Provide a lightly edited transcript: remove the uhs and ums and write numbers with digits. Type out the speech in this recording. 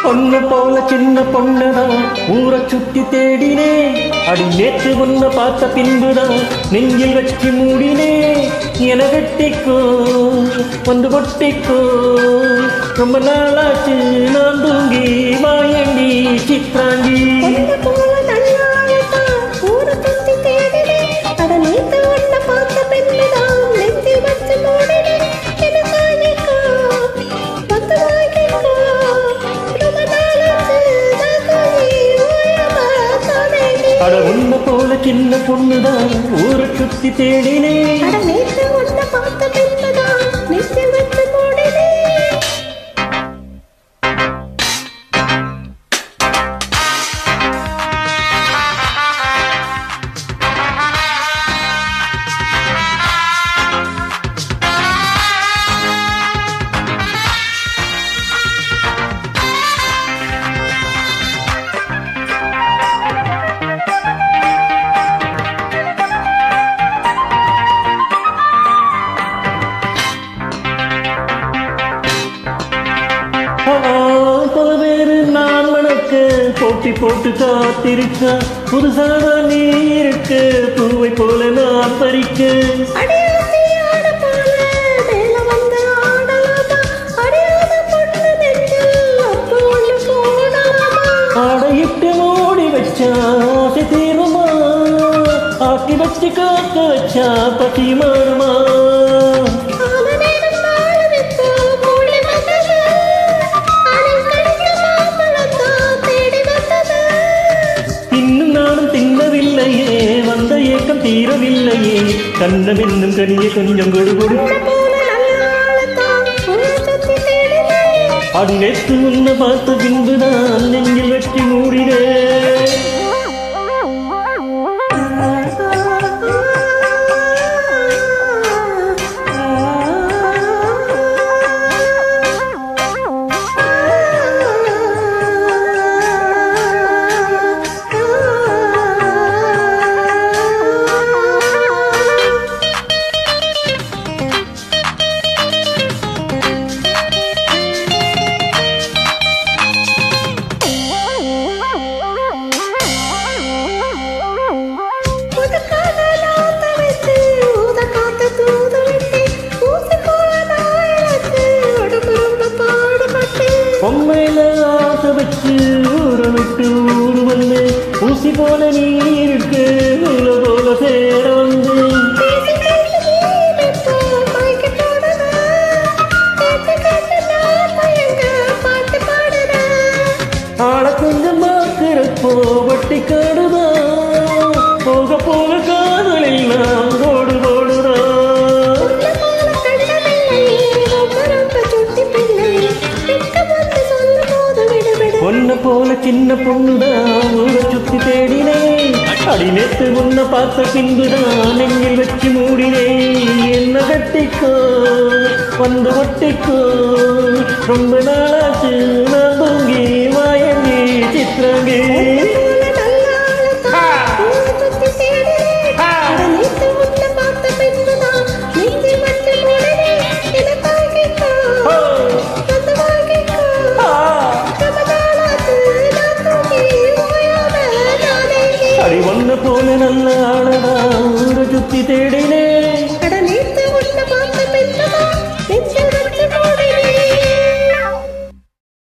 பொண்ணு போல சின்ன பொண்ணுதான் ஊரை சுத்தி தேடினே அடி நேற்று ஒன்ன பார்த்த பின்புதான் நெஞ்சில் வச்சு மூடினே என வெட்டிக்கோ வந்து கொட்டிக்கோ ரொம்ப நாளாச்சு நான் தூங்கி வாயண்டி சித்ராங்கி அட உன்ன போல சின்ன பொண்ணுதான் ஊரை சுத்தி தேடினே போட்டி போட்டு காத்திருக்க புதுசாக நீ இருக்க பூவை போல நான் பறிக்க ஆடையிட்டு மூடி வச்சா ஆசை தீருமா ஆக்கி வச்சு காக்க வச்சா பசி மாறுமா வந்த ஏக்கம் தீரவில்லையே கண்ணம் என்னும் கனியை கொஞ்சம் கொடுகொடு அது நேற்று உன்னை பார்த்த பின்புதான் நெஞ்சில் வெட்டி மூடினேன் பொம்மையில ஆசை வச்சு ஊரை விட்டு ஊரு வந்து ஊசி போல நீ இருக்கு போல சேர வந்து ஆள கொஞ்சம் பார்க்கிறப்போ வட்டி காடுதா போக போக காதலில் நான் ஓடு ஓடுதா உன்னை போல சின்ன பொண்ணுதான் ஊரை சுத்தி தேடினே அடி நேத்து உன்னை பார்த்த பின்புதான் நெஞ்சில் வச்சு மூடினே என்ன கட்டிக்கோ வந்து ஒட்டிக்கோ ரொம்ப நாளாச்சு நான் தூங்கி வாயங்கி சித்ராங்கி அடி ஒன்ன போல நல்ல ஆளதா ஊரை சுத்தி தேடினே